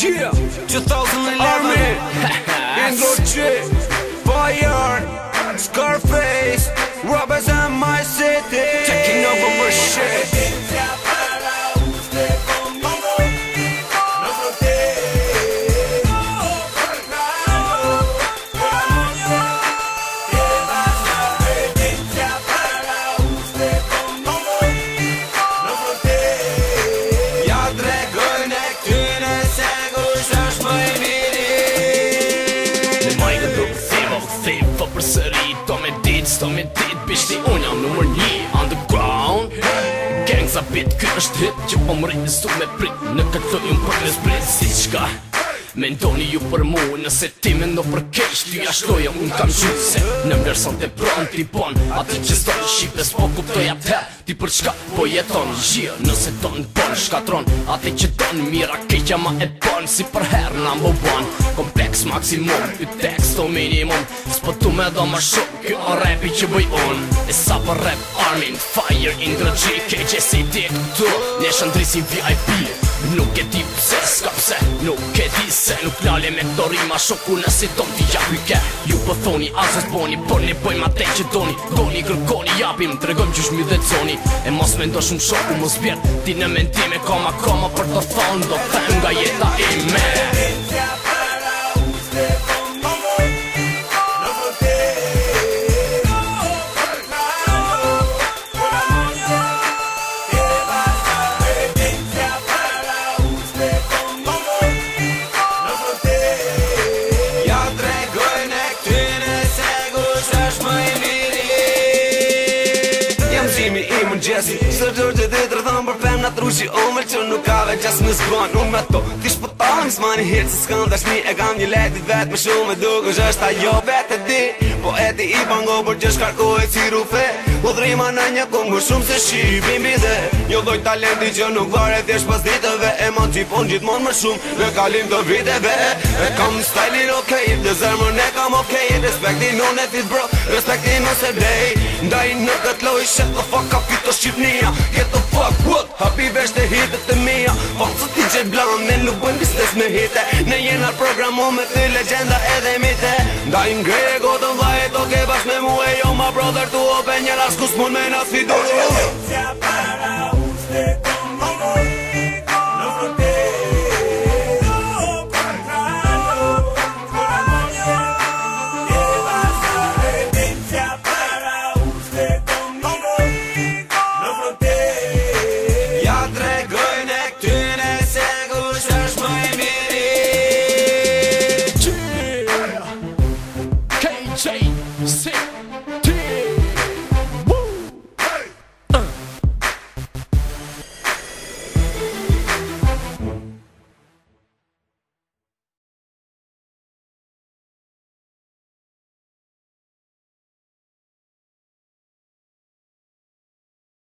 Yeah, 2011 Army Indro Q Fire Scarface Represent my city Taking over my shit Sto me dit, bishti unë jam numër 1 Underground Gangs a bit, kjo është hit Që po më rritë stu me prit Në këtë të jum për në zbrit Si qka Mendoni ju për mu Nëse ti me ndo për kesh Ty ashtoja unë kam qytë Se në mlerëson të pron t'i pon Ati që sto të shqipes po kuptoja t'her Ti për qka po jeton Gjia nëse ton bon shkatron Ati që don mira keqja ma e bon Si për her number 1 Kompleks maksimum Y teksto minimum S'po tu me do ma shumë Kjo o rapi që bëj unë E sa për rap Armin Fire Indro G KJC dik këtu Neshë ndrisin VIP Nuk e di pse, s'ka pse Nuk e di se Nuk lale me këto rima shoku nësi ton t'i jap hyke Ju po thoni asës boni Por ne bëjmë ate që doni Doni kërkoni japim Tregojmë qysh mi dhe zoni E mos me ndo shumë shoku mos vjet Ti në mendime koma për të thonë Do them nga jeta ime Së gjërë që të rëthon për fem Nga trushi omel që nuk ka veç as më zbon Unë me to t'i shpëton S'mani hirë se s'këm dashni E kam një letit vet me shumë e duk është është ajo vet e di Po e ti i pango për që shkarkohet si rufe Po drima në një kongë shumë se shqipin bide Një doj talenti që nuk vare thjesht pas ditëve Emancipon gjithmon më shumë Në kalim të viteve E kam stylin okej Dhe zërmën e kam okej Respektin unë e fit bro Respektin unë se blej Ndaj në këtë loj shut the fuck up Fito Shqipnia Get the fuck what Hapi vesh të hitet të mija Fakë së ti që blan Ne nuk bëjmë biznes me hite Ne jenar programu me ty legenda edhe mite Ndaj ngreje gotën vajt Oke bashk me mu e jo ma brother Tu ope një ras kus mun me na sfidu Say